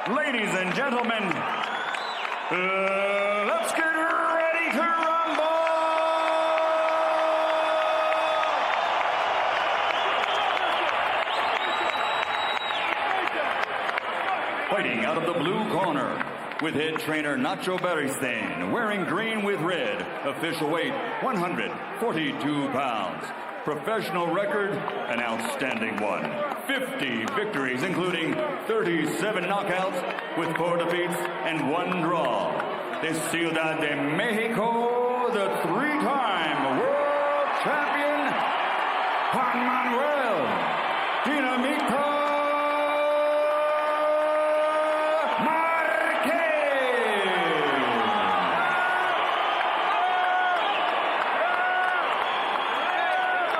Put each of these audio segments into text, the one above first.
Ladies and gentlemen, let's get ready to rumble! Fighting out of the blue corner, with head trainer Nacho Beristain, wearing green with red, official weight 142 pounds. Professional record, an outstanding one. 50 victories, including 37 knockouts with 4 defeats and 1 draw. De Ciudad de Mexico, the 3-time world champion, Juan Manuel Dinamita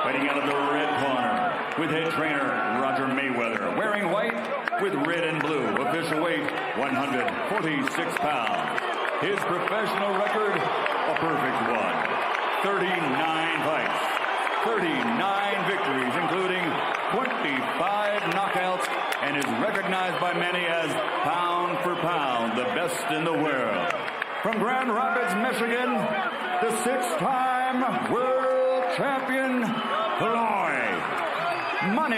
Fighting out of the red corner, with head trainer Roger Mayweather, wearing white with red and blue, official weight 146 pounds. His professional record, a perfect one. 39 fights, 39 victories, including 25 knockouts, and is recognized by many as pound for pound the best in the world. From Grand Rapids, Michigan, the 6-time world champion, Floyd Money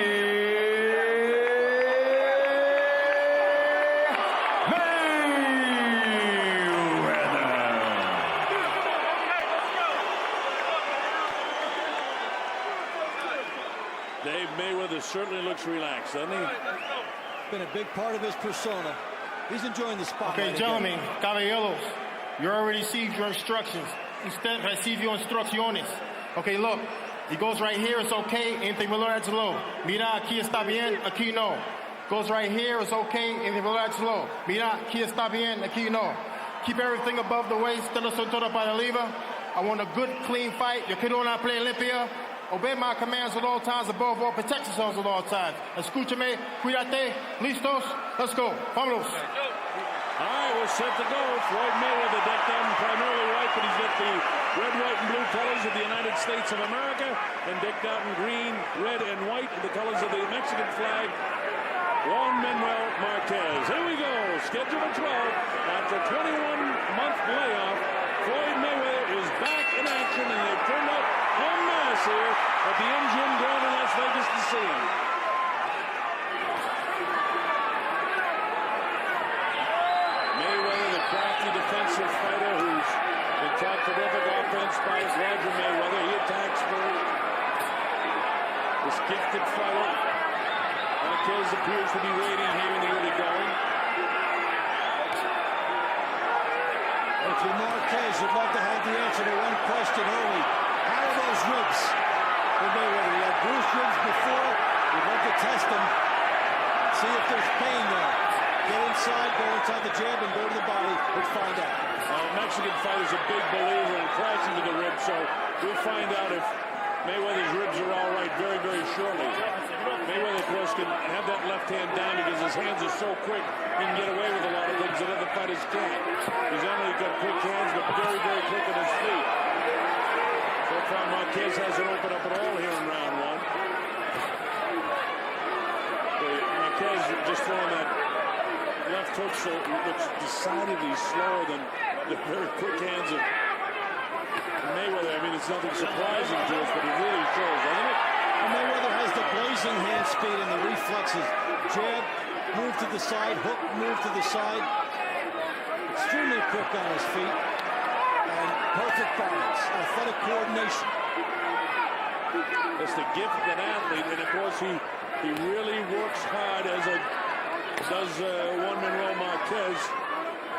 Mayweather. Dave Mayweather certainly looks relaxed, doesn't he? Been a big part of his persona. He's enjoying the spotlight. Okay, gentlemen, caballeros, you already received your instructions. Usted recibió instrucciones. Okay, look. He goes right here, it's okay, low. Mira, aquí está bien, aquí no. Goes right here, it's okay, low. Mira, aquí está bien, aquí no. Keep everything above the waist, de la cintura para arriba. I want a good, clean fight. Yo quiero una pelea limpia. Obey my commands at all times, above all, protect yourselves at all times. Escúchame, cuídate, listos, let's go, vámonos. All right, we're set to go. Floyd Mayweather decked out in primarily white, but he's got the red, white, and blue colors of the United States of America, and decked out in green, red, and white, the colors of the Mexican flag. Juan Manuel Marquez. Here we go. Schedule for 12. After a 21-month layoff, Floyd Mayweather is back in action, and they've turned up en masse here at the MGM Grand in Las Vegas to see him. Mayweather, the crafty defensive fighter who's been taught terrific offense by Roger Mayweather. He attacks for this gifted fighter. Marquez appears to be waiting here in the early going. If you're Marquez, you'd love to have the answer to one question only. How are those ribs for Mayweather? He had bruised ribs before. We'd love to test them. See if there's pain there. Get inside, go inside the jab, and go to the body. Let's find out. Mexican fighter's a big believer in crashing to the ribs, so we'll find out if Mayweather's ribs are all right very, very shortly. Mayweather, of course, can have that left hand down because his hands are so quick. He can get away with a lot of things that other fighters can't. He's only got quick hands, but very, very quick on his feet. So far, Marquez hasn't opened up at all here in round one. Marquez just throwing that left hook, so looks decidedly slower than the very quick hands of Mayweather. I mean, it's nothing surprising to us, but it really shows, doesn't it? And Mayweather has the blazing hand speed and the reflexes. Jab, move to the side, hook, move to the side. Extremely quick on his feet. And perfect balance, athletic coordination. That's the gift of an athlete, and of course he really works hard, as does Juan Manuel Marquez.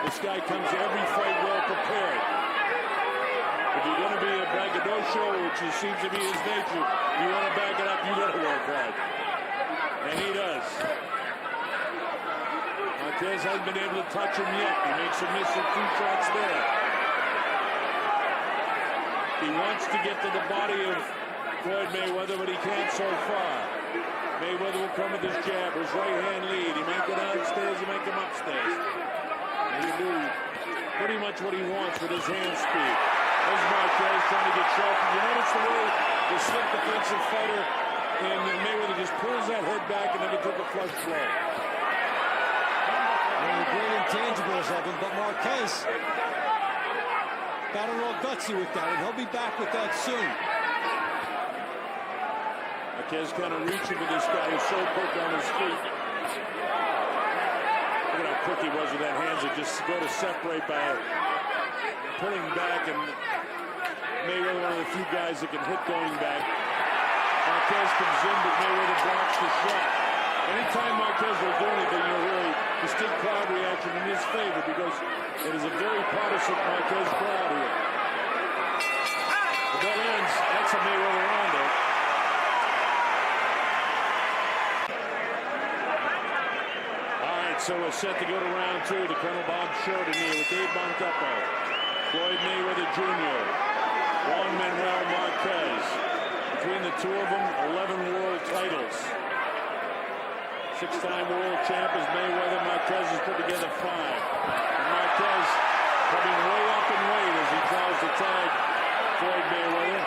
This guy comes to every fight well prepared. If you're going to be a braggadocio, which seems to be his nature, you want to back it up, you got to work hard. And he does. Marquez hasn't been able to touch him yet. He makes a miss with 2 shots there. He wants to get to the body of Floyd Mayweather, but he can't so far. Mayweather will come with his jab, his right hand lead. He may go downstairs, he may come upstairs. And he do pretty much what he wants with his hand speed. There's Marquez trying to get sharp. You notice the way the slick defensive fighter and Mayweather just pulls that head back and never took a flush blow. When you intangibles of him, but Marquez got a little gutsy with that, and he'll be back with that soon. Marquez kind of reaching for this guy who's so quick on his feet. Look at how quick he was with that hands that just go to separate by pulling back, and Mayweather one of the few guys that can hit going back. Marquez comes in, but Mayweather blocks the shot. Anytime Marquez will do anything, you'll hear a distinct crowd reaction in his favor because it is a very partisan Marquez crowd here. The bell ends. That's a Mayweather rondo. All right, so we're set to go to round two. The Colonel Bob Sheridan here with Dave Monteppo, Floyd Mayweather Jr., Juan Manuel Marquez. Between the two of them, 11 world titles. Six-time world champ is Mayweather. Marquez has put together 5. And Marquez coming way up in weight as he tries to tag Floyd Mayweather.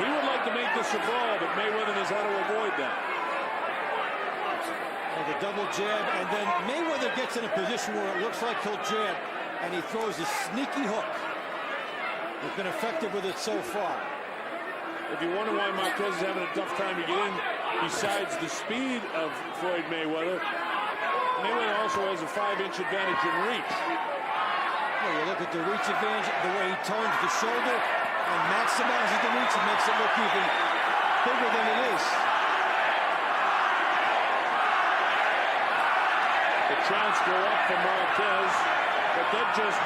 He would like to make this a brawl, but Mayweather knows how to avoid that. And the double jab, and then Mayweather gets in a position where it looks like he'll jab, and he throws a sneaky hook. He's been effective with it so far. If you wonder why Marquez is having a tough time to get in, besides the speed of Floyd Mayweather, Mayweather also has a 5-inch advantage in reach. Well, you look at the reach advantage, the way he turns the shoulder and maximizes the reach, and makes it look even bigger than it is. The chance go up for Marquez, but that just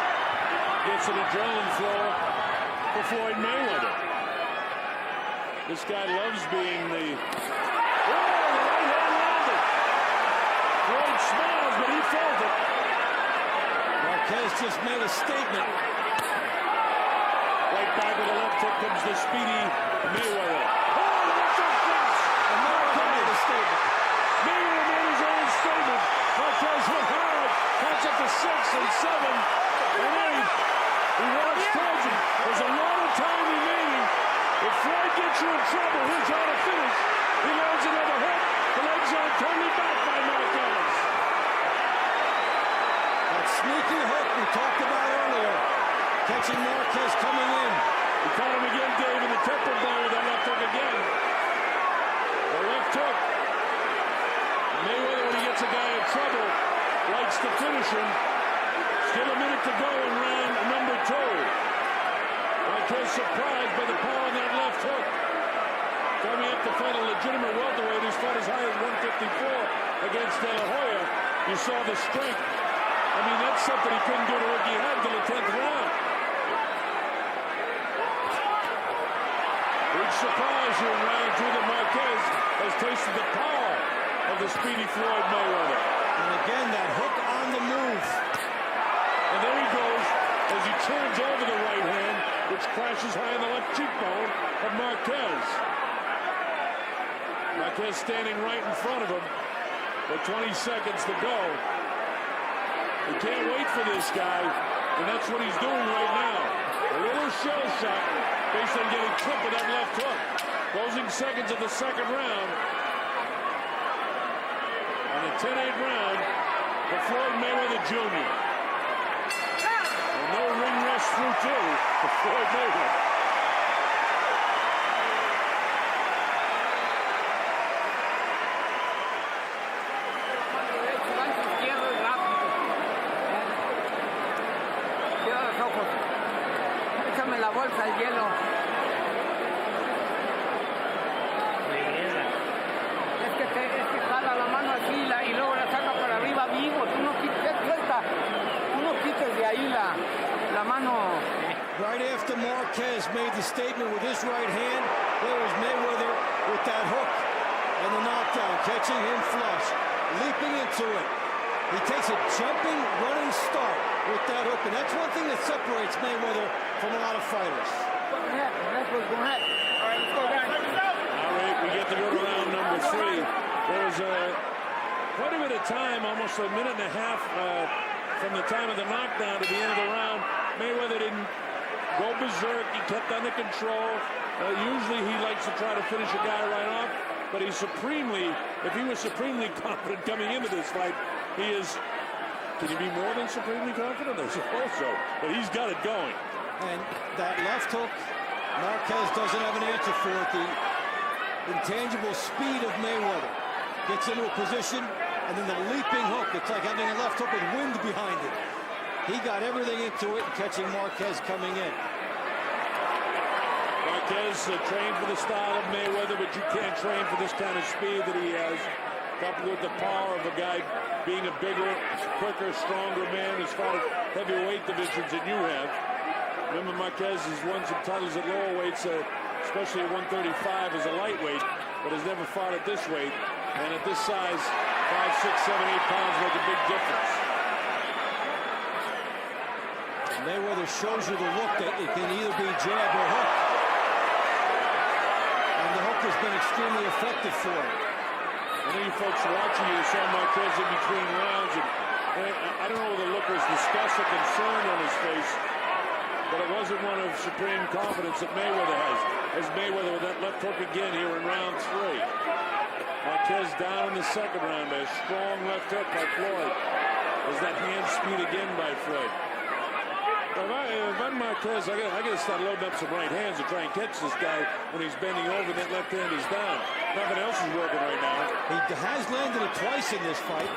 gets an adrenaline flow for Floyd Mayweather. This guy loves being the... Oh, the right hand landed. Floyd smiles, but he felt it. Marquez just made a statement. Right back with the left hook comes the speedy Mayweather. Oh, that's a fix! And Marquez made a statement. Mayweather made his own statement. Marquez went hard. Cuts up to 6 and 7 and 8. He walks towards him. There's a lot of time remaining. If Floyd gets you in trouble, here's how to finish. He lands another hook. The legs are totally back by Marquez. That sneaky hook we talked about earlier, catching Marquez coming in. He caught him again, Dave, in the temple bar with that left hook again. The left hook. Mayweather, when he gets a guy in trouble, likes to finish him. Still a minute to go in round number 2. Marquez surprised by the power of that left hook. Coming up to fight a legitimate welterweight who's fought as high as 154 against De La Hoya. You saw the strength. I mean, that's something he couldn't do to Ricky Hatton till the 10th round. Big surprise here in round 2 that Marquez has tasted the power of the speedy Floyd Mayweather. And again, that hook on the move. And there he goes as he turns over the right hand, which crashes high on the left cheekbone of Marquez. Marquez standing right in front of him with 20 seconds to go. He can't wait for this guy, and that's what he's doing right now. A little shell shot based on getting clipped with that left hook. Closing seconds of the second round. On a 10-8 round for Floyd Mayweather Jr. And no ring rust through 2 for Floyd Mayweather. Échame la bolsa el hielo. Es que jala la mano así y luego la saca para arriba vivo. Tú no quites, suelta. Tú no quites de ahí la mano. Right after Marquez made the statement with his right hand, there was Mayweather with that hook and the knockdown, catching him flush, leaping into it. He takes a jumping, running start with that hook, and that's one thing that separates Mayweather from a lot of fighters. Go ahead. All right, let's go down. All right, we get to go to round number 3. There was quite a bit of time, almost a minute and a half from the time of the knockdown to the end of the round. Mayweather didn't go berserk. He kept under control. Usually he likes to try to finish a guy right off, but if he was supremely confident coming into this fight, he is can you be more than supremely confident? I suppose so, but he's got it going. And that left hook, Marquez doesn't have an answer for it. The intangible speed of Mayweather gets into a position, and then the leaping hook. It's like having a left hook with wind behind it. He got everything into it, catching Marquez coming in. Marquez trained for the style of Mayweather, but you can't train for this kind of speed that he has, coupled with the power of a guy being a bigger, quicker, stronger man as far as heavyweight divisions that you have. Remember, Marquez has won some titles at lower weights, especially at 135 as a lightweight, but has never fought at this weight. And at this size, 5, 6, 7, 8 pounds make a big difference. Mayweather shows you the look that it can either be jab or hook. And the hook has been extremely effective for him. I know you folks watching, you saw Marquez in between rounds, and I don't know whether the look was disgust or concern on his face, but it wasn't one of supreme confidence that Mayweather has. As Mayweather with that left hook again here in round 3. Marquez down in the second round by a strong left hook by Floyd. There's that hand speed again by Floyd. If I'm Marquez, I got to start loading up some right hands to try and catch this guy when he's bending over. That left hand is down. Nothing else is working right now. He has landed it twice in this fight.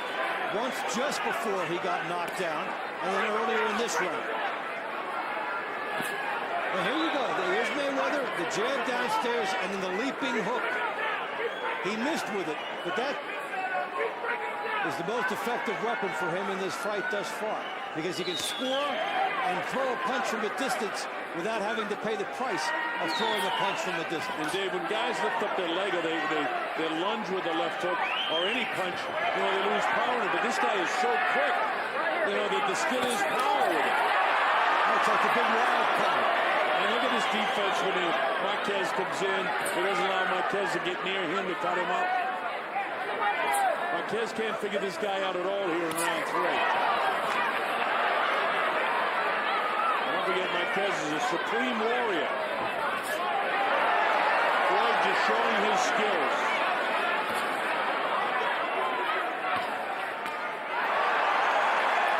Once just before he got knocked down, and then earlier in this round. And here you go. Here's Mayweather, the jab downstairs, and then the leaping hook. He missed with it, but that is the most effective weapon for him in this fight thus far, because he can score and throw a punch from a distance without having to pay the price of throwing a punch from a distance. And Dave, when guys lift up their leg or they lunge with the left hook or any punch, they lose power in it. But this guy is so quick, that the skill is power with it. It's like the big wild card. And look at this defense when Marquez comes in. He doesn't allow Marquez to get near him to cut him up. Marquez can't figure this guy out at all here in round 3. Don't forget, Marquez is a supreme warrior. Floyd just showing his skills.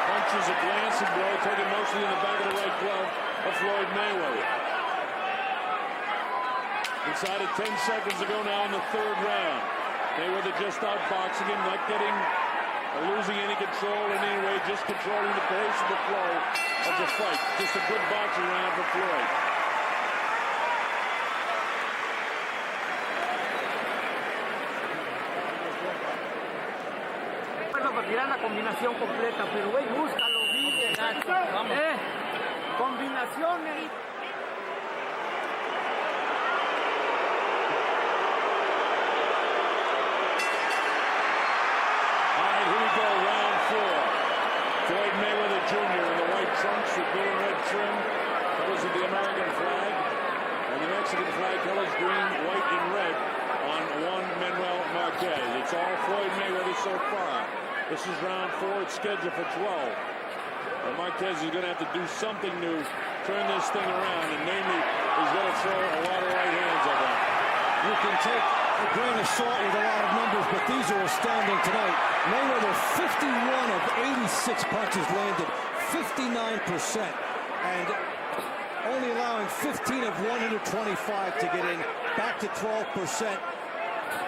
Punches a glancing blow, taken mostly in the back of the right glove of Floyd Mayweather. Inside of 10 seconds to go now in the third round. Mayweather just outboxing him, not getting or losing any control in any way, just controlling the pace of the flow of the fight. Just a good boxing round for Floyd. Bueno, para tirar la combinación completa, pero güey, búscalo, vamos. Combinaciones. Floyd Mayweather Jr. in the white trunks with blue and red trim, colors of the American flag, and the Mexican flag colors green, white, and red on Juan Manuel Marquez. It's all Floyd Mayweather so far. This is round 4. It's scheduled for 12. And Marquez is going to have to do something to turn this thing around, and namely, he's going to throw a lot of right hands at him. You can take a grain of salt with a lot of numbers, but these are astounding tonight. Mayweather, 51 of 86 punches landed, 59%, and only allowing 15 of 125 to get in, back to 12%.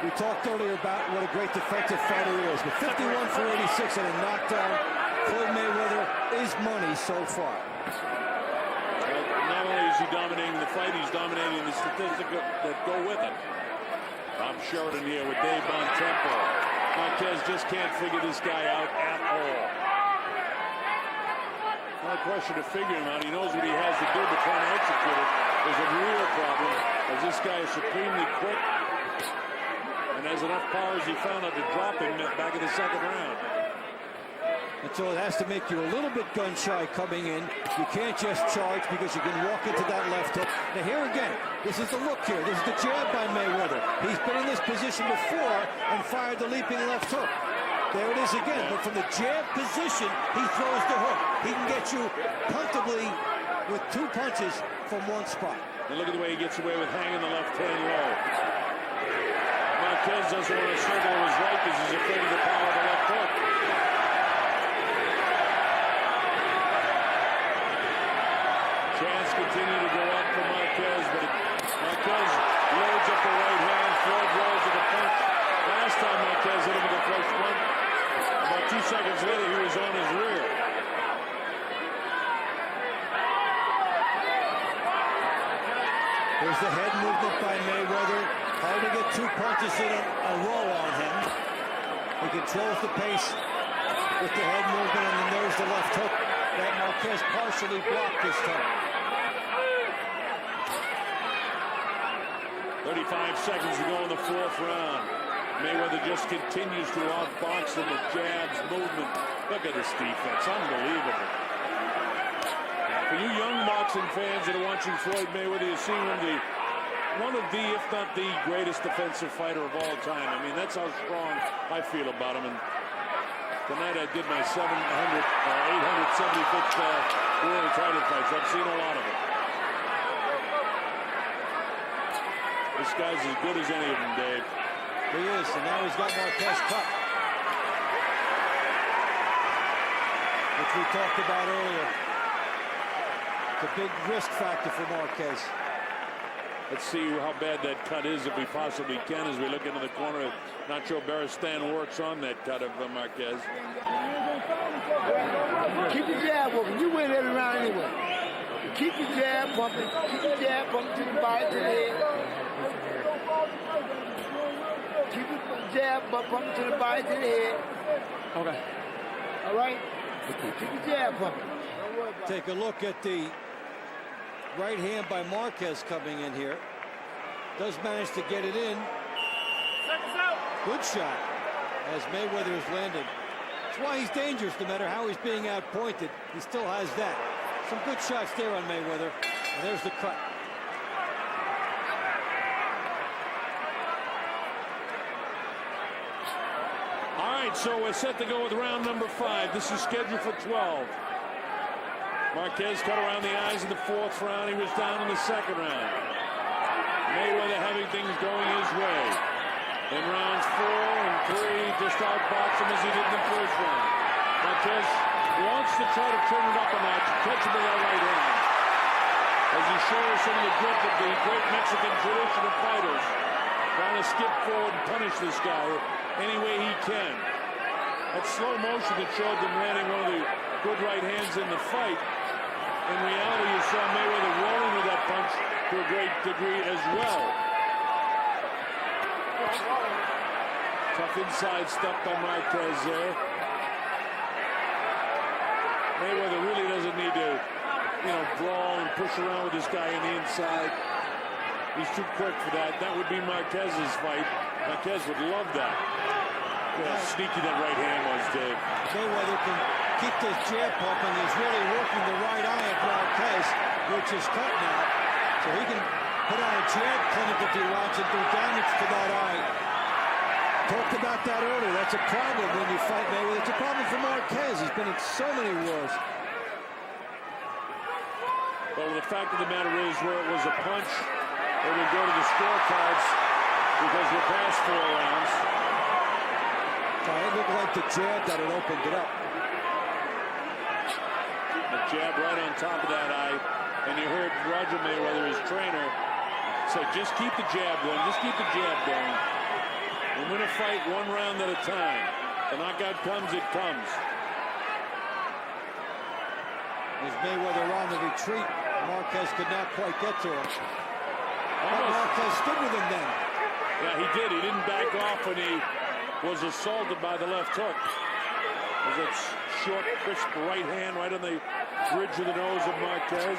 We talked earlier about what a great defensive fighter he is, but 51 for 86 and a knockdown. Floyd Mayweather is money so far. Not only is he dominating the fight, he's dominating the statistics that go with it. Bob Sheridan here with Dave Bontempo. Marquez just can't figure this guy out at all. Not a question to figure him out. He knows what he has to do, but trying to execute it is a real problem, as this guy is supremely quick and has enough power as he found out to drop him back in the second round. And so it has to make you a little bit gun-shy coming in. You can't just charge because you can walk into that left hook. Now here again, this is the look here. This is the jab by Mayweather. He's been in this position before and fired the leaping left hook. There it is again, but from the jab position, he throws the hook. He can get you comfortably with 2 punches from one spot. And look at the way he gets away with hanging the left hand low. Marquez doesn't want to circle his right because he's afraid of the power of the left hook. continue to go up for Marquez, but Marquez loads up the right hand. Floyd rolls with a punch. Last time Marquez hit him with a flush punch, about 2 seconds later, he was on his rear. There's the head movement by Mayweather. Hard to get 2 punches in a row on him. He controls the pace with the head movement, and then there's the left hook that Marquez partially blocked this time. 35 seconds to go in the 4th round. Mayweather just continues to outbox him with jabs, movement. Look at this defense. Unbelievable. For you young boxing fans that are watching Floyd Mayweather, you see one of the, if not the greatest defensive fighter of all time. I mean, that's how strong I feel about him. And tonight I did my 875th world title fights. I've seen a lot of it. This guy's as good as any of them, Dave. He is, and now he's got Marquez cut, which we talked about earlier. It's a big risk factor for Marquez. Let's see how bad that cut is, if we possibly can, as we look into the corner. Nacho Beristain works on that cut of Marquez. Keep your jab open. You win every round anyway. Keep your jab pumping. Keep your jab pumping to the body, to the head. Keep your jab pumping to the body, to the head. Okay. All right? Keep your jab pumping. Take a look at the right hand by Marquez coming in here. Does manage to get it in. Good shot as Mayweather is landing. That's why he's dangerous. No matter how he's being outpointed, he still has that. Some good shots there on Mayweather. And there's the cut. All right, so we're set to go with round number 5. This is scheduled for 12. Marquez cut around the eyes in the 4th round. He was down in the 2nd round. Mayweather having things going his way. In rounds 4 and 3, just outbox him as he did in the 1st round. Marquez wants to try to turn it up a notch, catch him with that right hand. As he shows some of the grip of the great Mexican tradition of fighters, trying to skip forward and punish this guy any way he can. That slow motion that showed them landing one of the good right hands in the fight. In reality, you saw Mayweather rolling with that punch to a great degree as well. Tough inside stuff by Marquez there. Mayweather really doesn't need to, brawl and push around with this guy on the inside. He's too quick for that. That would be Marquez's fight. Marquez would love that. Look how sneaky that right hand was, Dave. Mayweather can keep this jab pumping. He's really working the right eye of Marquez, which is cut now. So he can put on a jab clinic if he wants and do damage to that eye. Talked about that earlier. That's a problem when you fight Mayweather. It's a problem for Marquez. He's been in so many wars. Well, the fact of the matter is, where it was a punch, it would go to the scorecards because we're past 4 rounds. It looked like the jab that had opened it up. The jab right on top of that eye. And you heard Roger Mayweather, his trainer, say, just keep the jab going. Just keep the jab going. And win a fight 1 round at a time. The knockout comes, it comes. As Mayweather on the retreat, Marquez could not quite get to him. Marquez stood with him then. Yeah, he did. He didn't back off when he was assaulted by the left hook. There's that short, crisp right hand right on the bridge of the nose of Marquez.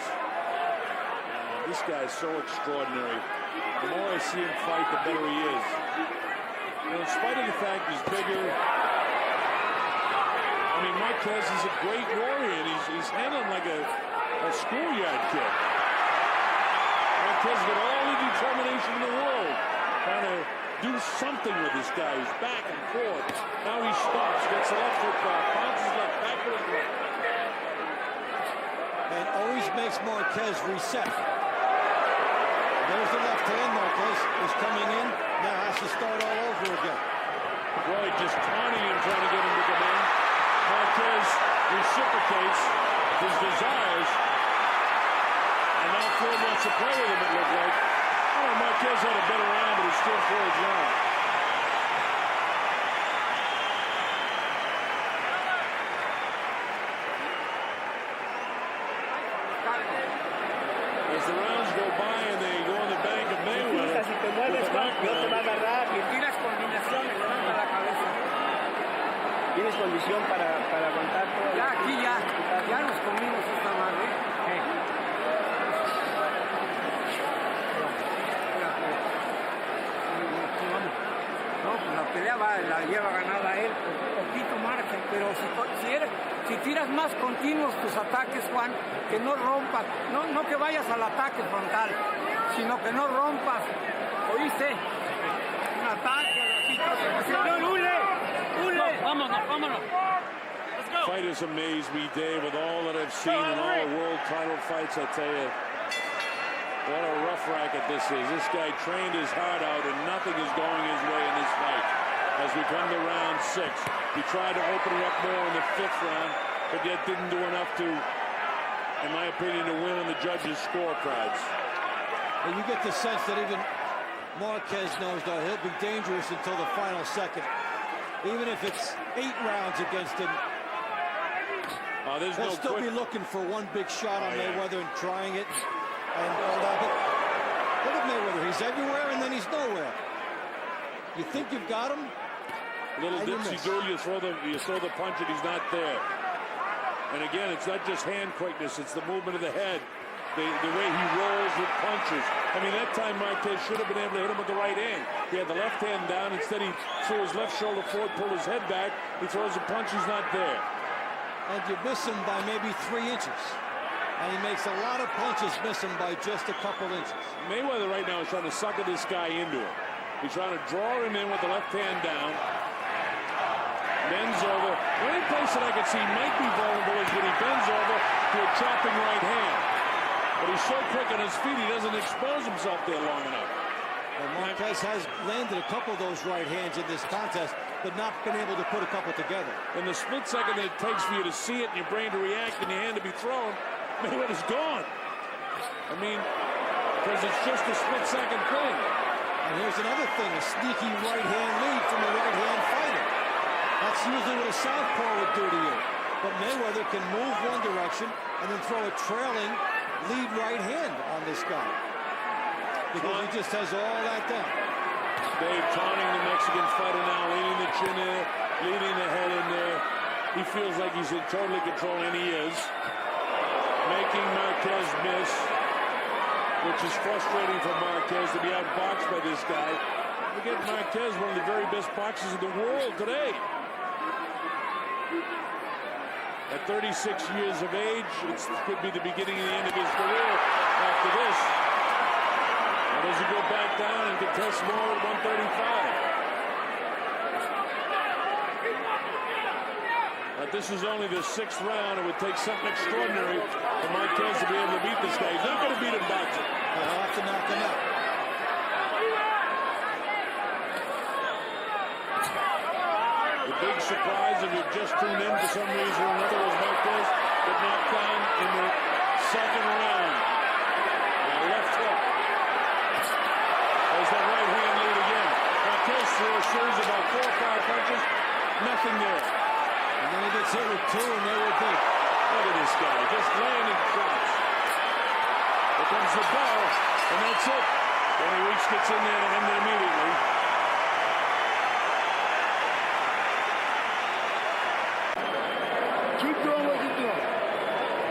This guy's so extraordinary. The more I see him fight, the better he is. In spite of the fact he's bigger, I mean, Marquez is a great warrior, and he's handling like a schoolyard kid. Marquez got all the determination in the world, trying to do something with this guy. He's back and forth. Now he stops, gets the left hook off, bounces left, back with his right. And always makes Marquez reset. There's the left hand. Marquez is coming in. Now has to start all over again. Floyd just taunting him, trying to get him to come in. Marquez reciprocates his desires. And And now Floyd wants to play with him, it looked like. Oh, Marquez had a better round, but it's still Floyd's round. As the rounds go by and they go in the bank of Mayweather, Si te mueves, Juan, no te va a agarrar. Y tiras combinaciones, levanta la cabeza. ¿Tienes condición para aguantar todo? Ya, aquí ya nos comimos esta madre. No, pues la pelea la lleva ganada él por poquito margen, pero si tiras más continuos tus ataques, Juan, que no rompas, no que vayas al ataque frontal, sino que no rompas, ¿oíste? Un ataque, vámonos. Fight has amazed me, Dave, with all that I've seen in all the world title fights. I tell you, what a rough racket this is. This guy trained his heart out, and nothing is going his way in this fight. As we come to round 6, he tried to open it up more in the 5th round, but yet didn't do enough to, in my opinion, to win on the judges' scorecards. And you get the sense that even Marquez knows that he'll be dangerous until the final second. Even if it's 8 rounds against him, he'll still be looking for one big shot on Mayweather and trying it and all that. But look at Mayweather. He's everywhere and then he's nowhere. You think you've got him? Little dipsy-do, you throw the punch and he's not there. And again, it's not just hand quickness, it's the movement of the head. The way he rolls with punches. I mean, that time Marquez should have been able to hit him with the right hand. He had the left hand down. Instead, he threw his left shoulder forward, pulled his head back. He throws a punch, he's not there. And you miss him by maybe 3 inches. And he makes a lot of punches miss him by just a couple inches. Mayweather right now is trying to sucker this guy into it. He's trying to draw him in with the left hand down. Bends over. The only place that I can see might be vulnerable is when he bends over to a chopping right hand. But he's so quick on his feet, he doesn't expose himself there long enough. And Marquez has landed a couple of those right hands in this contest, but not been able to put a couple together. In the split second that it takes for you to see it and your brain to react and your hand to be thrown, Mayweather's gone. I mean, because it's just a split-second thing. And here's another thing, a sneaky right-hand lead from a right-hand fighter. That's usually what a southpaw would do to you. But Mayweather can move one direction and then throw a trailing lead right hand on this guy. Because he just has all that down. Dave taunting the Mexican fighter now, leaning the chin in, leading the head in there. He feels like he's in total control, and he is. Making Marquez miss, which is frustrating for Marquez to be outboxed by this guy. Again, Marquez, one of the very best boxers in the world today. At 36 years of age, it could be the beginning and the end of his career after this. Or does he go back down and contest more at 135? But this is only the 6th round. It would take something extraordinary for Marquez to be able to beat this guy. He's not going to beat him boxing. He'll have to knock him out. The big surprise, if you just tuned in for some reason or another, was Marquez got knocked down in the 2nd round. Left hook. There's that right hand lead again. Marquez threw a series of about 4 or 5 punches. Nothing there. And then he gets hit with 2, and they were big. Look at this guy, just landing shots. Here comes the bell, and that's it. Danny Weeks gets in there and end it immediately. Keep doing what you're doing.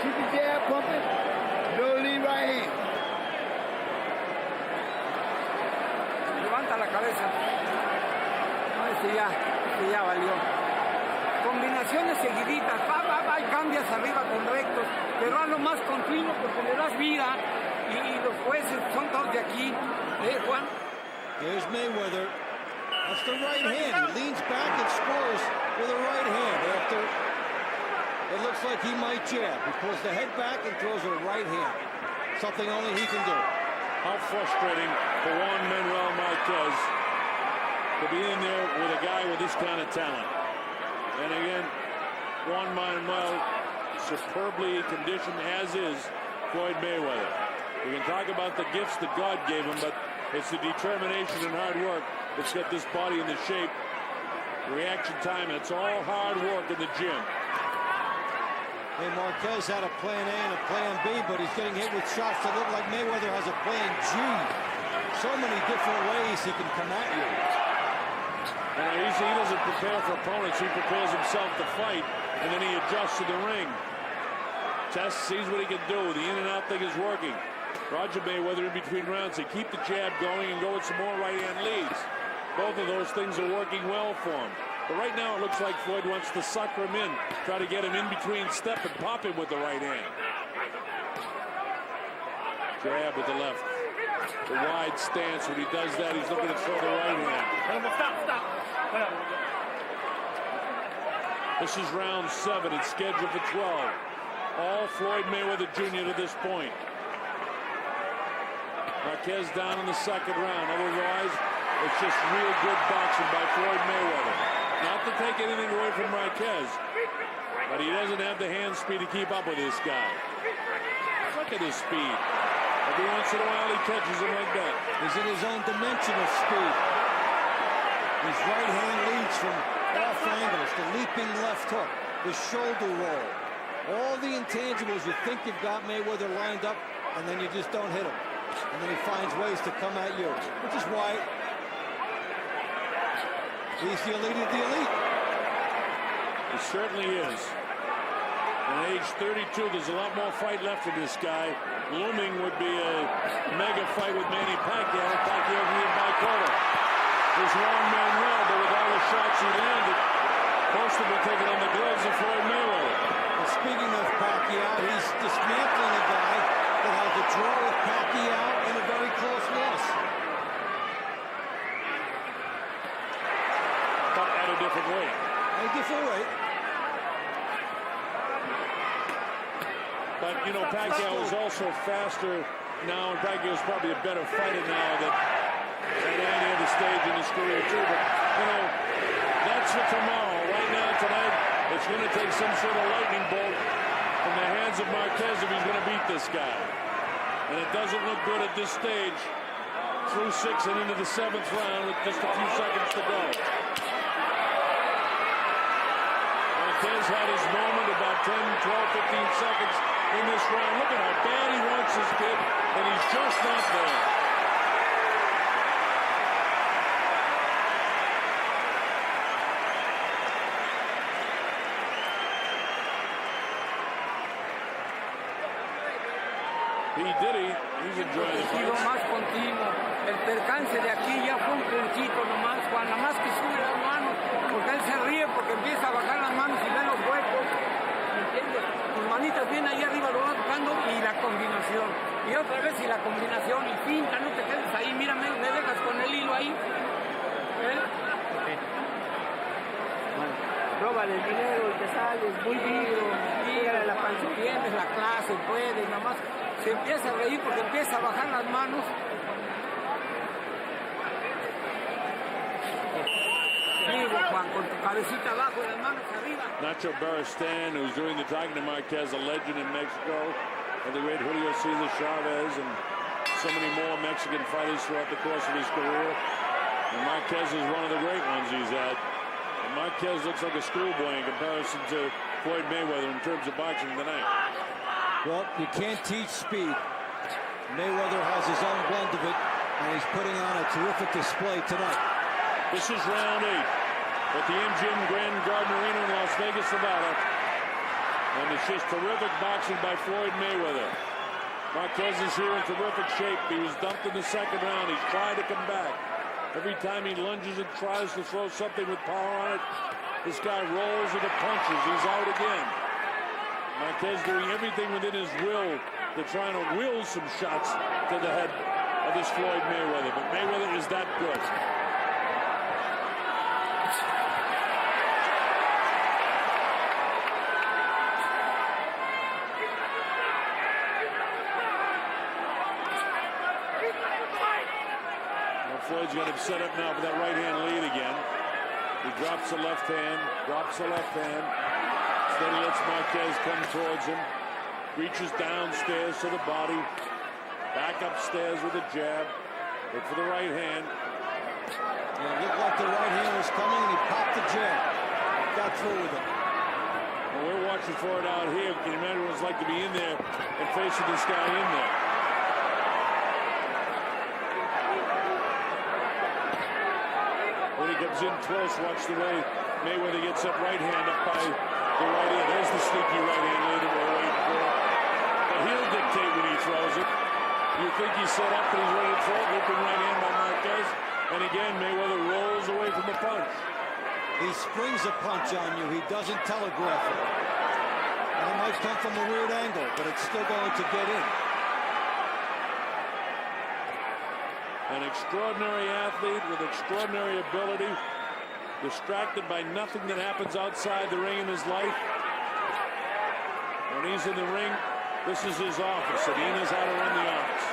Keep your jab pumping. No lead right hand. Levanta la cabeza. No, este ya valió. Combinaciones seguiditas, va y cambias arriba con rectos, pero haz lo más continuo porque le das vida y los jueces son todos de aquí. Juan? Here's Mayweather. That's the right hand. He leans back and scores with a right hand after it looks like he might jab. He pulls the head back and throws a right hand. Something only he can do. How frustrating for Juan Manuel Marquez to be in there with a guy with this kind of talent. And again, Juan Manuel superbly conditioned, as is Floyd Mayweather. We can talk about the gifts that God gave him, but it's the determination and hard work that's got this body in the shape. Reaction time, and it's all hard work in the gym. Hey, Marquez had a plan A and a plan B, but he's getting hit with shots that look like Mayweather has a plan G. So many different ways he can come at you. And he doesn't prepare for opponents. He prepares himself to fight, and then he adjusts to the ring. Tests, sees what he can do. The in and out thing is working. Roger Mayweather in between rounds. They keep the jab going and go with some more right-hand leads. Both of those things are working well for him. But right now it looks like Floyd wants to sucker him in, try to get him in between step and pop him with the right hand. Jab with the left. The wide stance. When he does that, he's looking to throw the right hand. Stop. This is round 7. It's scheduled for 12. All Floyd Mayweather Jr. to this point. Marquez down in the second round. Otherwise, it's just real good boxing by Floyd Mayweather. Not to take anything away from Marquez, but he doesn't have the hand speed to keep up with this guy. Look at his speed. Every once in a while he catches him like that. He's in his own dimension of speed. His right hand leads from off angles, the leaping left hook, the shoulder roll. All the intangibles you think you've got Mayweather lined up, and then you just don't hit him. And then he finds ways to come at you, which is why he's the elite of the elite. He certainly is. At age 32, there's a lot more fight left in this guy. Looming would be a mega fight with Manny Pacquiao. Pacquiao being by quarter. His long man well, but with all the shots he landed, most of them are taken on the gloves of Floyd Mayweather. And speaking of Pacquiao, he's dismantling a guy that has a draw with Pacquiao in a very close loss. But at a different weight. A different weight. But, you know, Pacquiao is also faster now, and Pacquiao is probably a better fighter now than at any other stage in his career, too. But, you know, that's for tomorrow. Right now, tonight, it's going to take some sort of lightning bolt from the hands of Marquez if he's going to beat this guy. And it doesn't look good at this stage. Through 6 and into the 7th round with just a few seconds to go. Marquez had his moment about 10, 12, 15 seconds in this round. Look at how bad he wants this kid, and he's just not there. He did it. He's enjoying the Sigo fight. más continuo. El percance de aquí ya fue un puntito nomás, Juan. Nada más que sube las manos, porque él se ríe porque empieza a bajar las manos y ve los huecos. ¿Me entiendes? Tus manitas bien ahí arriba lo vas buscando y la combinación. Y otra vez y la combinación y finta, no te quedes ahí. Mírame, me dejas con el hilo ahí. ¿Eh? Róbale el dinero y te sales muy vivo. Tírale la panza, tienes la clase, puedes, nada más. Se empieza a reír porque empieza a bajar las manos. Digo, Juan, con tu cabecita abajo y las manos arriba. Nacho Baristan, who's doing the talking to Marquez, a legend in Mexico, and the great Julio Cesar Chavez, and so many more Mexican fighters throughout the course of his career. And Marquez is one of the great ones he's had. And Marquez looks like a schoolboy in comparison to Floyd Mayweather in terms of boxing tonight. Well, you can't teach speed. Mayweather has his own blend of it, and he's putting on a terrific display tonight. This is round 8 at the MGM Grand Garden Arena in Las Vegas, Nevada. And it's just terrific boxing by Floyd Mayweather. Marquez is here in terrific shape. He was dumped in the second round. He's tried to come back. Every time he lunges and tries to throw something with power on it, this guy rolls with the punches. He's out again. Marquez doing everything within his will to try to will some shots to the head of this Floyd Mayweather. But Mayweather is that good. Floyd's got him set up now for that right-hand lead again. He drops the left hand, Steady lets Marquez come towards him. Reaches downstairs to the body. Back upstairs with a jab. Look for the right hand. Yeah, it looked like the right hand was coming, and he popped the jab. Got through with it. Well, we're watching for it out here. Can you imagine what it's like to be in there and facing this guy in there? When he comes in close, watch the way Mayweather gets that right hand up by the right ear. There's the sneaky right hand lead that we're waiting for. But he'll dictate when he throws it. You think he's set up and he's ready to throw it. Open right hand by Marquez. And again, Mayweather rolls away from the punch. He springs a punch on you. He doesn't telegraph it. And it might come from a weird angle, but it's still going to get in. An extraordinary athlete with extraordinary ability, distracted by nothing that happens outside the ring in his life. When he's in the ring, this is his office, and he knows how to run the office.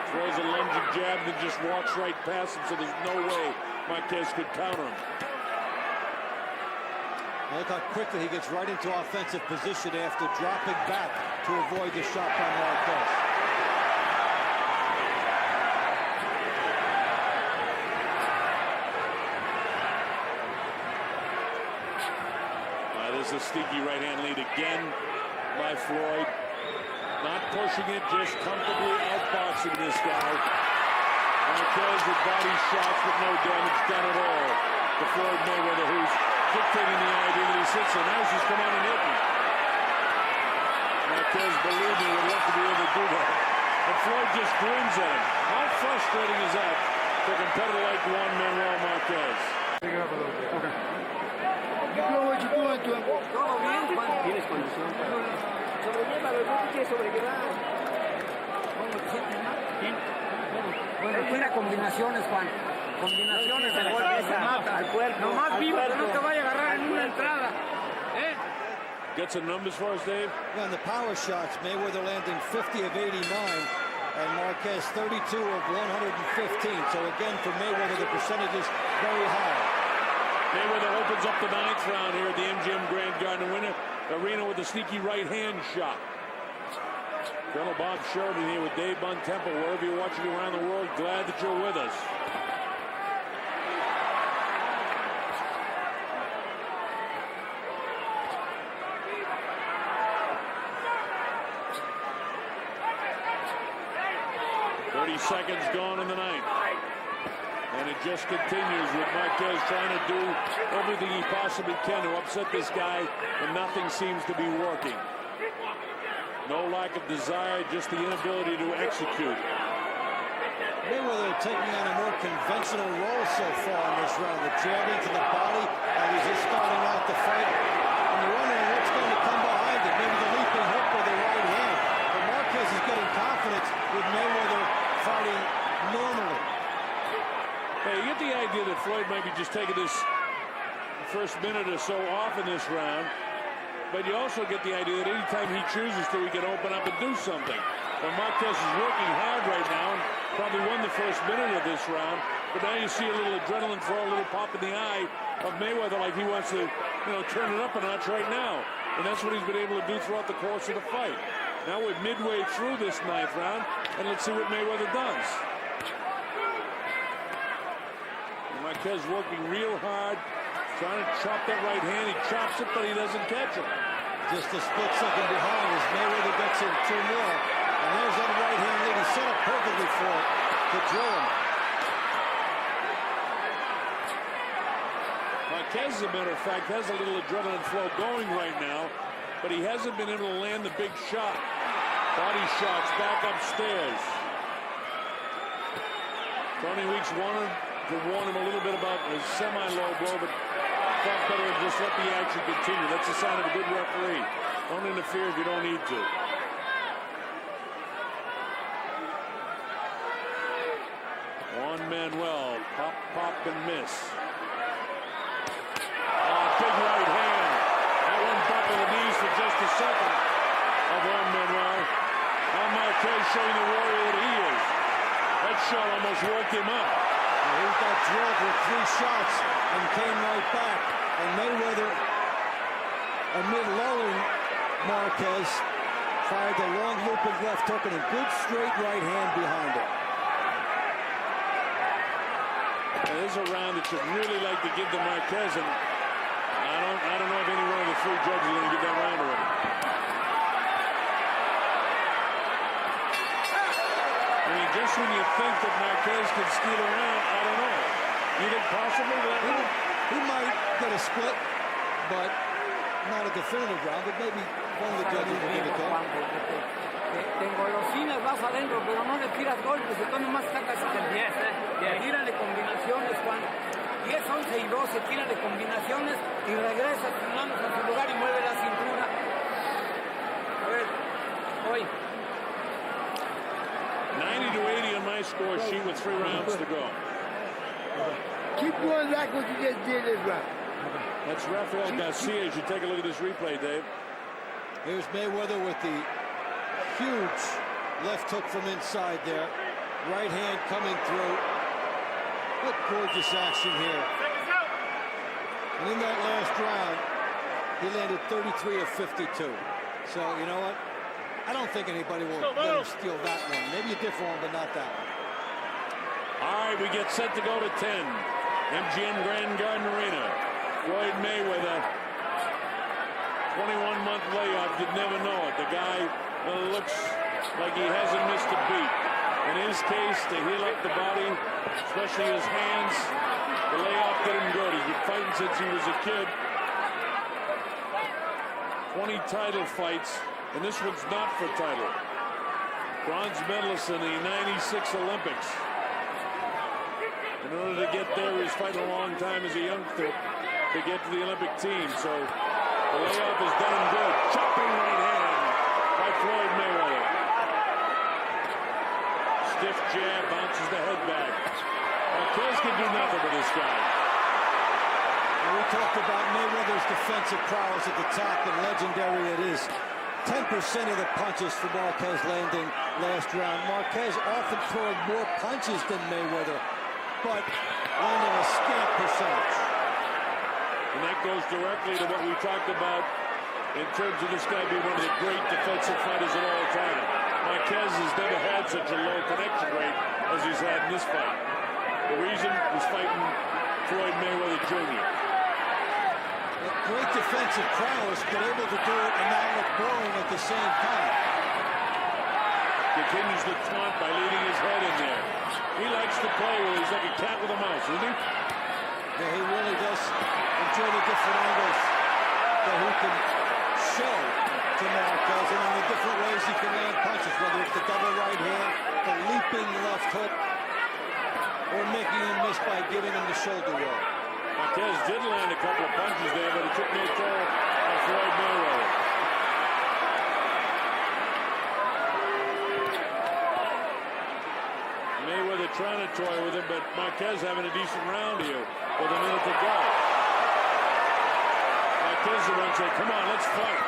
Throws a lunging jab and just walks right past him, so there's no way Marquez could counter him. Look how quickly he gets right into offensive position after dropping back to avoid the shot by Marquez. There's a sneaky right hand lead again by Floyd. Not pushing it, just comfortably outboxing this guy. Marquez with body shots, but no damage done at all to Floyd Mayweather, who's dictating the idea that he sits there. Now he's just come out and hit me. Marquez, believe me, would love to be able to do that. And Floyd just grins at him. How frustrating is that for a competitor like Juan Manuel Marquez? Pick it up a little bit. Okay. You doing what you're doing to him. Todo bien, Juan. Tienes condición para... Sobrellévalo, no te quieres sobrellevar. ¿Cómo te sientes, no? Bien. Bueno, tira combinaciones, Juan. Combinaciones de golpes al cuerpo. Nomás vivo, que no te vaya a agarrar en una entrada. Get some numbers for us, Dave. On the power shots, Mayweather landing 50 of 89, and Marquez 32 of 115. So again, for Mayweather, the percentage is very high. Mayweather opens up the 9th round here at the MGM Grand Garden Arena with a sneaky right hand shot. Colonel Bob Sheridan here with Dave Bontempo. Wherever you're watching around the world, glad that you're with us. Seconds gone in the 9th. And it just continues with Marquez trying to do everything he possibly can to upset this guy, and nothing seems to be working. No lack of desire, just the inability to execute. Mayweather taking on a more conventional role so far in this round. The jab into the body, and he's just starting out the fight. And you're wondering what's going to come behind it. Maybe the leaping hook or the right hand. But Marquez is getting confidence with Mayweather fighting normally. Hey, you get the idea that Floyd might be just taking this first minute or so off in this round, but you also get the idea that anytime he chooses to, he can open up and do something. Well, Marquez is working hard right now and probably won the first minute of this round, but now you see a little adrenaline throw, a little pop in the eye of Mayweather, like he wants to, turn it up a notch right now. And that's what he's been able to do throughout the course of the fight. Now we're midway through this 9th round, and let's see what Mayweather does. Marquez working real hard, trying to chop that right hand. He chops it, but he doesn't catch it. Just a split second behind as Mayweather gets in 2 more. And there's that right hand lead. He set up perfectly for it to drill him. Marquez, as a matter of fact, has a little adrenaline flow going right now, but he hasn't been able to land the big shot. Body shots back upstairs. Tony Weeks wanted to warn him a little bit about his semi-low blow, but thought better to just let the action continue. That's a sign of a good referee. Don't interfere if you don't need to. Juan Manuel, pop, pop, and miss. Big right hand. That one bumping the knees for just a second of Juan Manuel. Now Marquez showing the warrior that he is. That shot almost woke him up. He got drilled with 3 shots and came right back. And Mayweather, amid lulling Marquez, Fired the long looping left hook and a good straight right hand behind it. And there's a round that you'd really like to give to Marquez, and I don't know if any one of the three judges are going to give that round already. I mean, just when you think that Marquez could steal a round, I don't know. You think possibly that round? He might get a split, but not a definitive round, but maybe one of the judges will give it to him. Te engolosinas, vas adentro, pero no le tiras golpes, entonces nomás sacas tírale combinaciones, Juan. 10, 11 y 12, tírale combinaciones y regresa tus manos a su lugar y mueve la cintura. A ver, hoy. 90 to 80 on my score sheet with 3 rounds to go. Keep doing like what you just did this round. That's Rafael Garcia. You take a look at this replay, Dave. Here's Mayweather with the huge left hook from inside there. Right hand coming through. What gorgeous action here. And in that last round, he landed 33 of 52. So, you know what? I don't think anybody will let him steal that one. Maybe a different one, but not that one. All right, we get set to go to 10. MGM Grand Garden Arena. Floyd Mayweather, 21-month layoff. You'd never know it. The guy looks like he hasn't missed a beat. In his case, to heal up the body, especially his hands, the layoff did him good. He's been fighting since he was a kid. 20 title fights, and this one's not for title. Bronze medalist in the '96 Olympics. In order to get there, he was fighting a long time as a youngster to get to the Olympic team. So the layoff has done him good. Chopping right hand by Floyd Mayweather. Stiff jab, bounces the head back. Marquez can do nothing with this guy. And we talked about Mayweather's defensive prowess at the top, and legendary it is. 10% of the punches for Marquez landing last round. Marquez often throwing more punches than Mayweather, but landing a scant percentage. And that goes directly to what we talked about in terms of this guy being one of the great defensive fighters of all time. Marquez has never had such a low connection rate as he's had in this fight. The reason was fighting Floyd Mayweather Jr. Great defensive prowess, but able to do it and not look boring at the same time. Continues to taunt by leading his head in there. He likes to play where he's like a cat with a mouse, isn't he? Yeah, he really does enjoy the different angles that he can show to Marquez, and in the different ways he can land punches, whether it's the double right hand, the leaping left hook, or making him miss by giving him the shoulder roll. Marquez did land a couple of punches there, but it took no toll on Floyd Mayweather. Mayweather trying to toy with him, but Marquez having a decent round here with a minute to go. Marquez the one saying, come on, let's fight.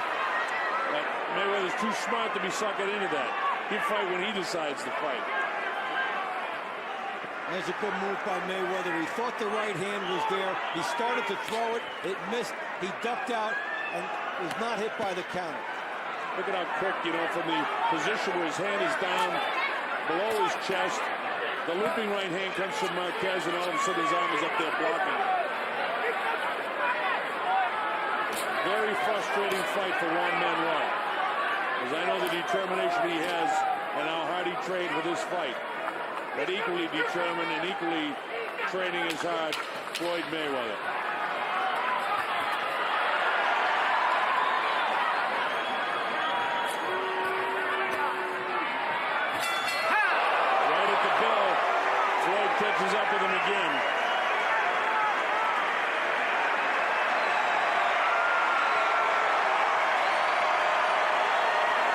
But Mayweather's too smart to be sucking into that. He'll fight when he decides to fight. That's a good move by Mayweather. He thought the right hand was there. He started to throw it. It missed. He ducked out and was not hit by the counter. Look at how quick, you know, from the position where his hand is down below his chest. The looping right hand comes from Marquez, and all of a sudden his arm is up there blocking. Very frustrating fight for Juan Manuel, because I know the determination he has and how hard he trained for this fight. But equally determined and equally training as hard, Floyd Mayweather. Right at the bell, Floyd catches up with him again.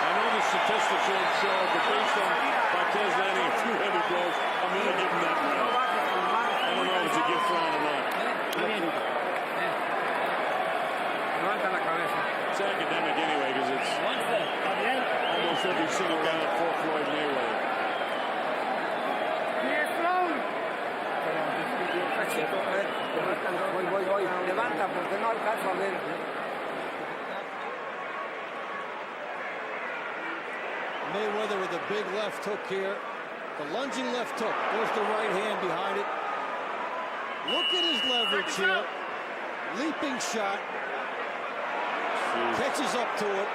I know the statistics won't show, but based on Marquez landing a few heavy blows, I'm going to give him that round. I don't know if it's a gift round or not. Levanta la cabeza. It's academic anyway, because it's almost every single round for Floyd Mayweather. Voy. Levanta porque no alcanzo a ver. Mayweather with a big left hook here. The lunging left hook. There's the right hand behind it. Look at his leverage here. Leaping shot. Catches up to it.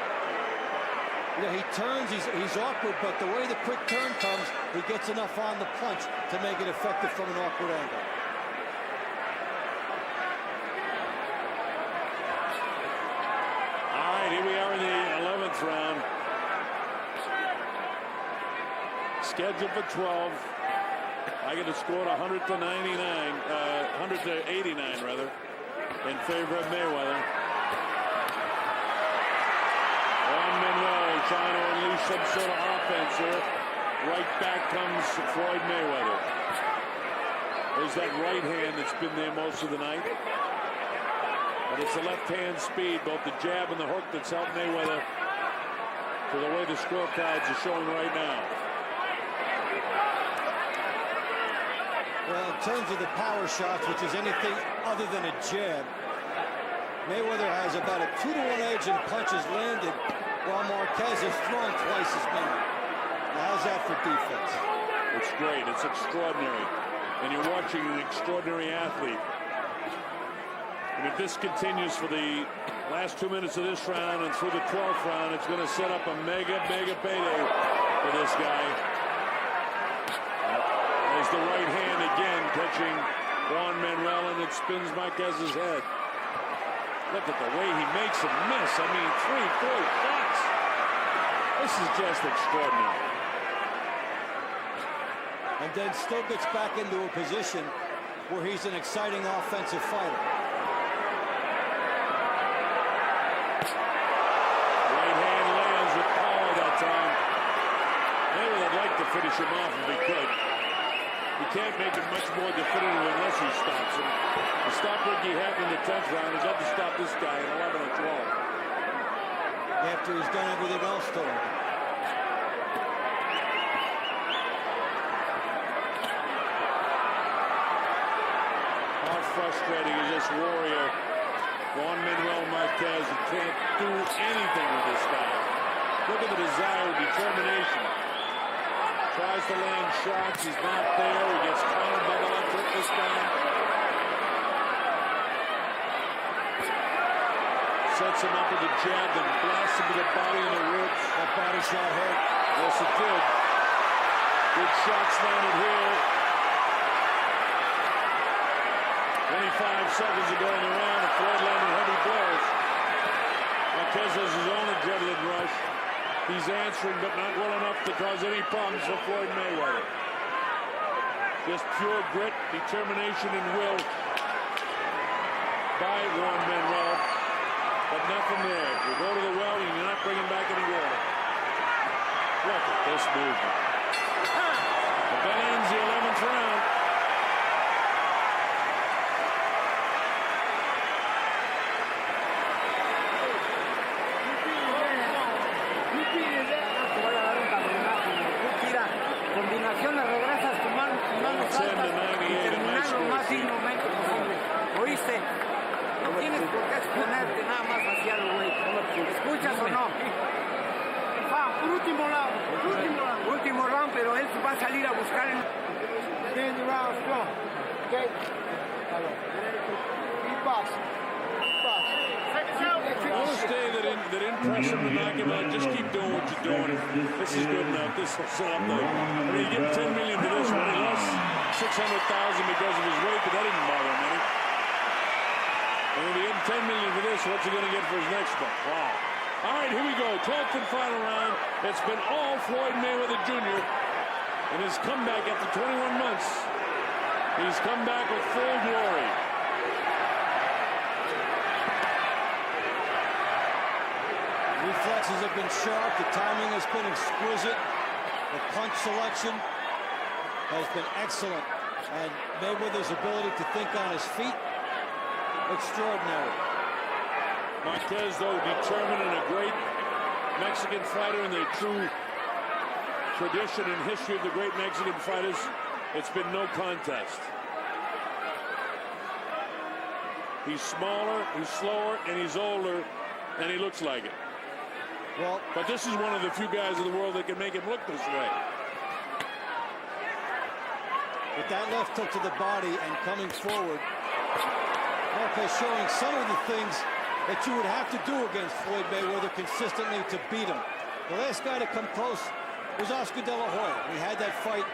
Yeah, he turns. He's awkward, but the way the quick turn comes, he gets enough on the punch to make it effective from an awkward angle. All right, here we are in the 11th round. Scheduled for 12. I get a score 100 to 99, 100 to 89 rather, in favor of Mayweather. Juan Manuel trying to unleash some sort of offense here. Right back comes Floyd Mayweather. There's that right hand that's been there most of the night. But it's the left hand speed, both the jab and the hook, that's helped Mayweather to the way the scorecards are showing right now. Well, in terms of the power shots, which is anything other than a jab, Mayweather has about a 2-to-1 edge in punches landed, while Marquez has thrown twice as many. Now, how's that for defense? It's great. It's extraordinary. And you're watching an extraordinary athlete. And if this continues for the last 2 minutes of this round and through the 12th round, it's going to set up a mega payday for this guy. There's the right hand again, catching Juan Manuel, and it spins Marquez's head. Look at the way he makes him miss. I mean, 3, 4 shots. This is just extraordinary. And then still gets back into a position where he's an exciting offensive fighter. Right hand lands with power that time. Maybe I'd like to finish him off if he could. He can't make it much more definitive unless he stops him. The stop Ricky Hatton in the 10th round has got to stop this guy in 11 or 12. After he's done everything else to him. How frustrating is this warrior, Juan Manuel Marquez, who can't do anything with this guy. Look at the desire and determination. Tries to land shots. He's not there. He gets countered by the left hook this time. Sets him up with a jab and blasts him to the body and the ribs. That body shot hurt. Yes, it did. Good shots landed here. 25 seconds to go in the round, and Floyd landing heavy blows. Marquez has his own adrenaline rush. He's answering, but not well enough to cause any problems for Floyd Mayweather. Just pure grit, determination, and will by Juan Manuel, but nothing there. You go to the well, and you're not bringing back any water. Look at this movement. But that ends the 11th round. Combinaciones, regresas tu manos altas y terminarlo lo más dignamente posible. ¿Oíste? No tienes por qué exponerte nada más hacia lo güey. ¿Escuchas o no? Último round. Último round, pero él va a salir a buscar el... Stand around strong. Okay? Beatbox. I'll stay that impressive to knock him out. Just keep doing what you're doing. This is good enough. This will set up the... I mean, you get $10 million for this one. He lost $600,000 because of his weight, but that didn't bother him any. And if you get $10 million for this, what's he going to get for his next one? Wow. All right, here we go. 12th and final round. It's been all Floyd Mayweather Jr. and his comeback after 21 months. He's come back with full glory. Reflexes have been sharp. The timing has been exquisite. The punch selection has been excellent. And Mayweather's ability to think on his feet, extraordinary. Marquez, though, determined and a great Mexican fighter in the true tradition and history of the great Mexican fighters. It's been no contest. He's smaller, he's slower, and he's older, and he looks like it. Well, But this is one of the few guys in the world that can make him look this way. with that left hook to the body and coming forward, Marquez showing some of the things that you would have to do against Floyd Mayweather consistently to beat him. The last guy to come close was Oscar De La Hoya. He had that fight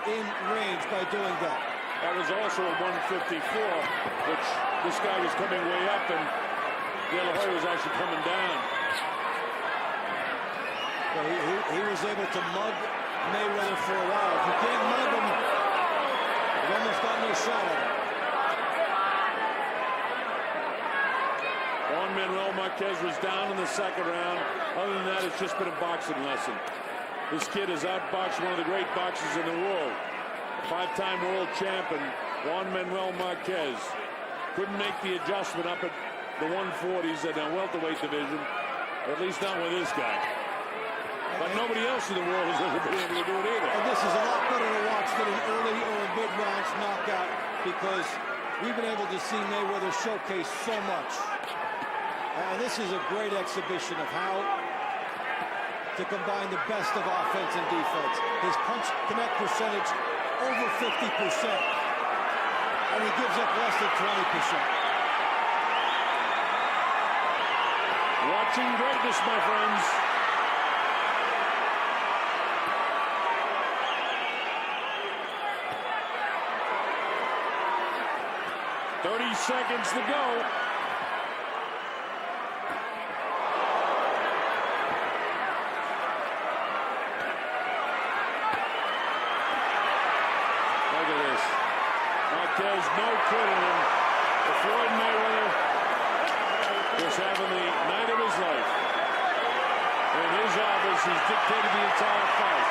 in range by doing that. That was also at 154, which this guy was coming way up, and De La Hoya was actually coming down. Well, he was able to mug Mayweather for a while. If you can't mug him, you've almost got no shot at him. Juan Manuel Marquez was down in the second round. Other than that, it's just been a boxing lesson. This kid has outboxed one of the great boxers in the world. Five-time world champion, Juan Manuel Marquez. Couldn't make the adjustment up at the 140s in the welterweight division. At least not with this guy. But nobody else in the world has ever been able to do it either. And this is a lot better to watch than an early or a mid-rounds knockout, because we've been able to see Mayweather showcase so much. And this is a great exhibition of how to combine the best of offense and defense. His punch connect percentage over 50%, and he gives up less than 20%. Watching greatness, my friends. Seconds to go. Look at this. Marquez, no kidding him. Floyd Mayweather was having the night of his life. In his office, he's dictated the entire fight.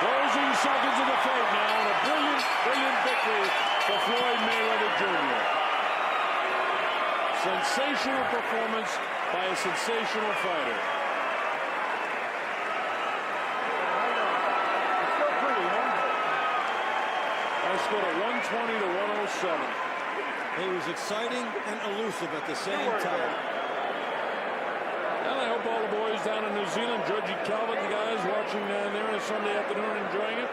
Closing seconds of the fight now, and a brilliant, brilliant victory for Floyd Mayweather Jr. Sensational performance by a sensational fighter. That's scored a 120 to 107. He was exciting and elusive at the same time. And I hope all the boys down in New Zealand, Georgie Calvert, the guys watching down there on a Sunday afternoon, enjoying it.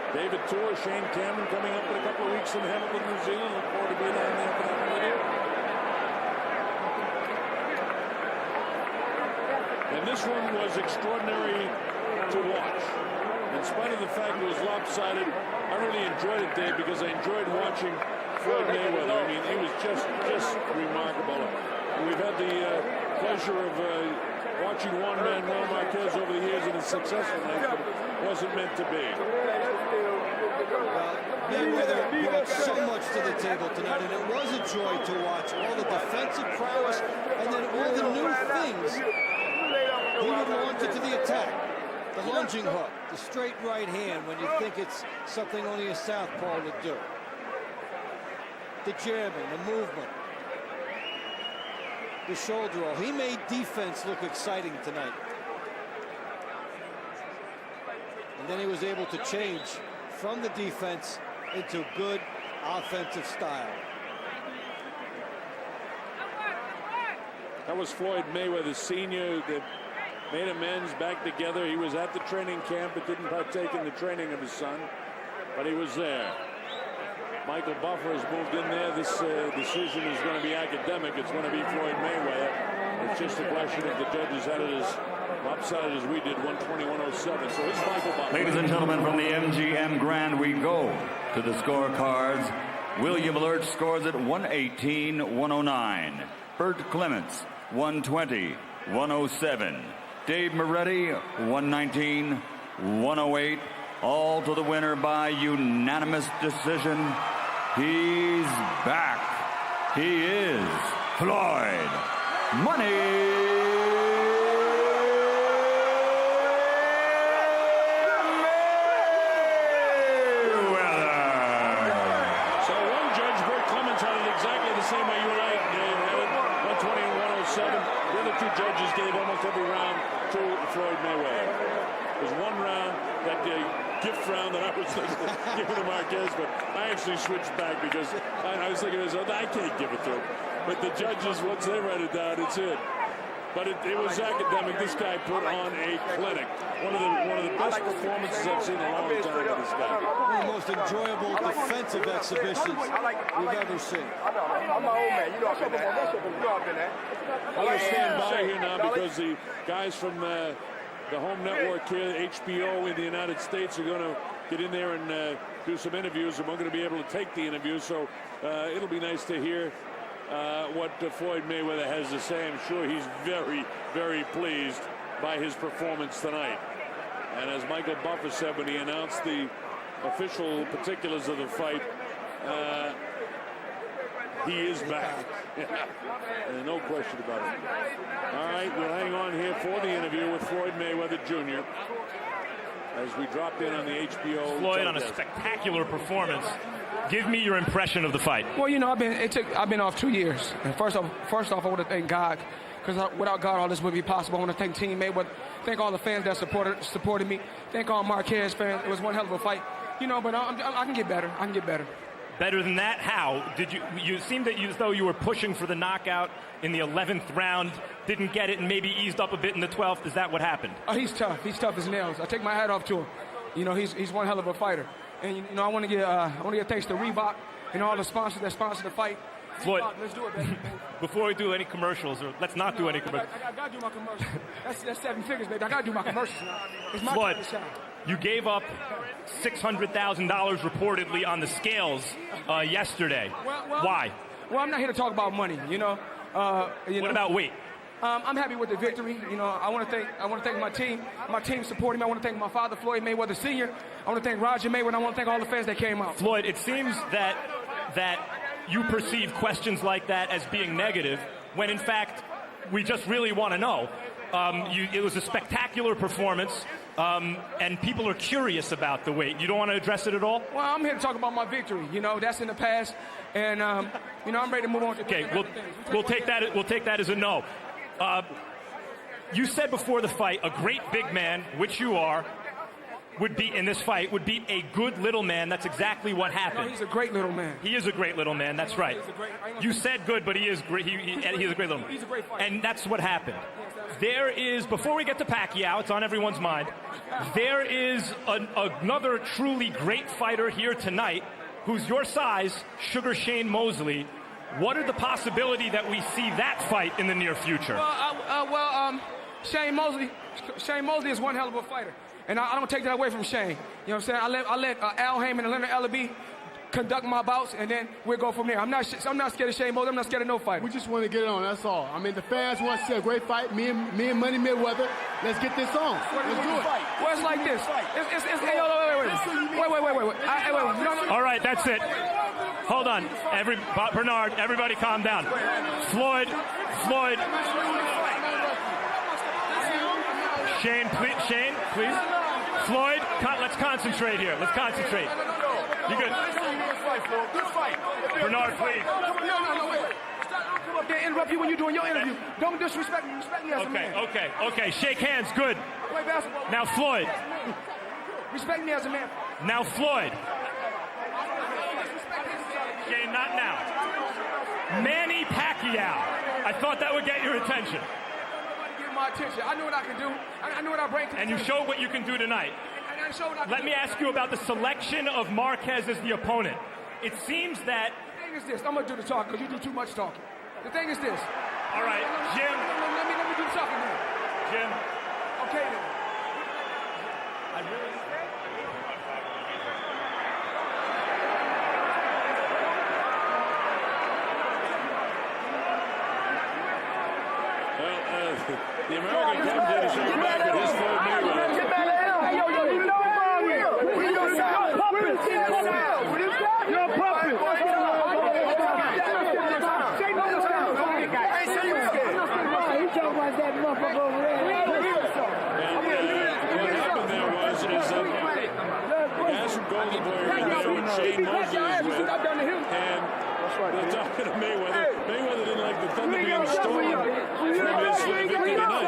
David Tour, Shane Cameron coming up in a couple of weeks in Hamilton, New Zealand. Look forward to being down there for that video. And this one was extraordinary to watch. In spite of the fact it was lopsided, I really enjoyed it, Dave, because I enjoyed watching Floyd Mayweather. I mean, he was just remarkable. We've had the pleasure of watching Juan Manuel Marquez over the years in his successful life, but it wasn't meant to be. Mayweather brought so much to the table tonight, and it was a joy to watch. All the defensive prowess, and then all the new things. He would launch it to the attack. The lunging hook, the straight right hand when you think it's something only a southpaw would do. The jabbing, the movement. The shoulder roll. He made defense look exciting tonight. And then he was able to change from the defense into good offensive style. That was Floyd Mayweather Sr. They made amends, back together. He was at the training camp but didn't partake in the training of his son, but he was there. Michael Buffer has moved in there. This decision is going to be academic. It's going to be Floyd Mayweather. It's just a question if the judges had it as lopsided as we did, 120-107. So it's Michael Buffer. Ladies and gentlemen, from the MGM Grand, we go to the scorecards. William Lurch scores at 118-109. Bert Clements, 120-107. Dave Moretti, 119-108. All to the winner by unanimous decision. He's back. He is Floyd Money same way you and I had it, 120 and 107. The other two judges gave almost every round to Floyd Mayweather. There's one round, that gift round that I was giving to Marquez, but I actually switched back because I was thinking to myself, I can't give it to him. But the judges, once they write it down, it's it. But it was academic. This guy put on a clinic. One of the best performances I've seen in a long time with this guy. One of the most enjoyable defensive exhibitions we've ever seen. I'm my old man. You know I've been there. You know I've been there. I'm going to stand by here now because the guys from the home network here, HBO in the United States, are going to get in there and do some interviews, and we're going to be able to take the interviews. So it'll be nice to hear what Floyd Mayweather has to say. I'm sure he's very, very pleased by his performance tonight. And as Michael Buffer said when he announced the official particulars of the fight, he is back. No question about it. All right, we'll hang on here for the interview with Floyd Mayweather Jr. as we dropped in on the HBO. Floyd on a spectacular performance. Give me your impression of the fight. Well, you know, I've been off 2 years. And first off, I want to thank God, because without God, all this wouldn't be possible. I want to thank Team Mayweather, thank all the fans that supported me, thank all Marquez fans. It was one hell of a fight, you know. But I can get better. I can get better. Better than that? How did you? You seemed as though you were pushing for the knockout in the 11th round. Didn't get it, and maybe eased up a bit in the 12th. Is that what happened? Oh, he's tough. He's tough as nails. I take my hat off to him. You know, he's one hell of a fighter. And you know, I want to give thanks to Reebok and all the sponsors that sponsored the fight. Floyd, Reebok, let's do it, baby. Before we do any commercials, or let's not do any commercials. I gotta do my commercials. That's 7 figures, baby. I gotta do my commercials now. It's my Floyd, time to shine. you gave up $600,000 reportedly on the scales yesterday. Why? Well, I'm not here to talk about money. You know. What about weight? I'm happy with the victory. You know, I want to thank my team. My team supporting me. I want to thank my father, Floyd Mayweather Sr. I want to thank Roger Mayweather. I want to thank all the fans that came out. Floyd, it seems that you perceive questions like that as being negative, when in fact we just really want to know. It was a spectacular performance, and people are curious about the weight. You don't want to address it at all? Well, I'm here to talk about my victory. You know, that's in the past, and you know, I'm ready to move on to. Okay, we'll take that. We'll take that as a no. You said before the fight, a great big man, which you are, would be in this fight, would beat a good little man. That's exactly what happened. No, he's a great little man. He is a great little man. That's right. You said good, but he is great. He is a great little man. He's a great fighter. And that's what happened. There is, before we get to Pacquiao, it's on everyone's mind, there is another truly great fighter here tonight who's your size, Sugar Shane Mosley. What are the possibility that we see that fight in the near future? Shane Mosley is one hell of a fighter. And I don't take that away from Shane. You know what I'm saying? I let Al Heyman and Leonard Ellaby conduct my bouts, and then we'll go from there. I'm not scared of Shane Mosley. I'm not scared of no fight. We just want to get it on, that's all. I mean, the fans want to see a great fight. Me and Money Mayweather, let's get this on. Let's do it. Well, it's like this. Wait. All right, that's it. Hold on. Bernard, everybody calm down. Floyd. Shane, please. Floyd, let's concentrate here. Let's concentrate. You good? Good fight. Bernard, please. No, wait. I'll come up there and interrupt you when you're doing your interview. Don't disrespect me. Respect me as a man. Okay. Shake hands. Good. Play basketball. Now, Floyd. Respect me as a man. Now, Floyd. Shane, not now. Manny Pacquiao. I thought that would get your attention. My attention. I know what I can do. I know what I bring to the And you showed what you can do tonight. Let me ask you about the selection of Marquez as the opponent. It seems that... The thing is this. I'm going to do the talking because you do too much talking. The thing is this. All right, Jim. Let me do the talking now. Jim. Okay, then. I really... The American commentators are back with his Floyd Mayweather. Get mad at him. Yo, you know about it. You're puppet. You're a puppet. I ain't say you was scared. He talking about that motherfucker over there. What happened there was the guys from Golden Boy are in there, and Shane Mosley is with, and they're talking to Mayweather. Mayweather didn't like the thunder being stolen from his victory tonight.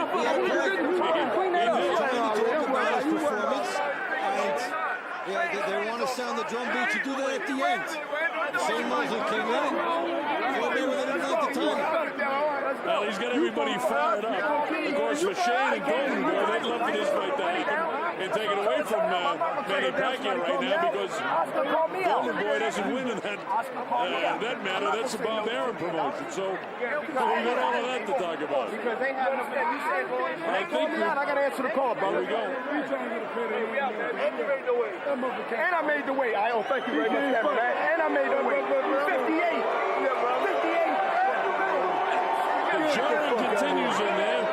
They want to sound the drum beat. You do that at the end. Shane Mosley came in. Floyd Mayweather didn't like the timing. Well, he's got everybody fired up. Of course, for Shane and Golden Boy, they'd love for this fight to happen and take it away from Manny Pacquiao right now because Golden Boy doesn't win in that matter. That's the Bob Arum promotion. So we got all of that to talk about. I think I got to answer the call, brother. Here we go. And I made the weight. Thank you very much, Kevin. And I made the weight. 58. 58. The jarring continues in there.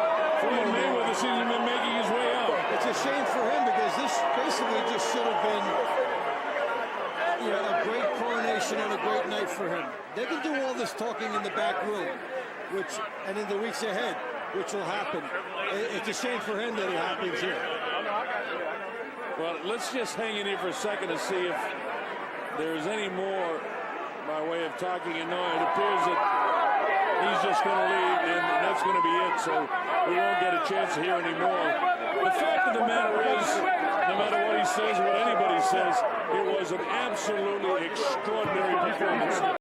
Floyd Mayweather seems to be making his way out. It's a shame for him because this basically just should have been a great coronation and a great night for him. They can do all this talking in the back room, and in the weeks ahead, which will happen. It's a shame for him that it happens here. Well, let's just hang in here for a second to see if there's any more by way of talking. And no, it appears that he's just going to leave, and that's going to be it. So we won't get a chance to hear any more. The fact of the matter is, no matter what he says, what anybody says, it was an absolutely extraordinary performance.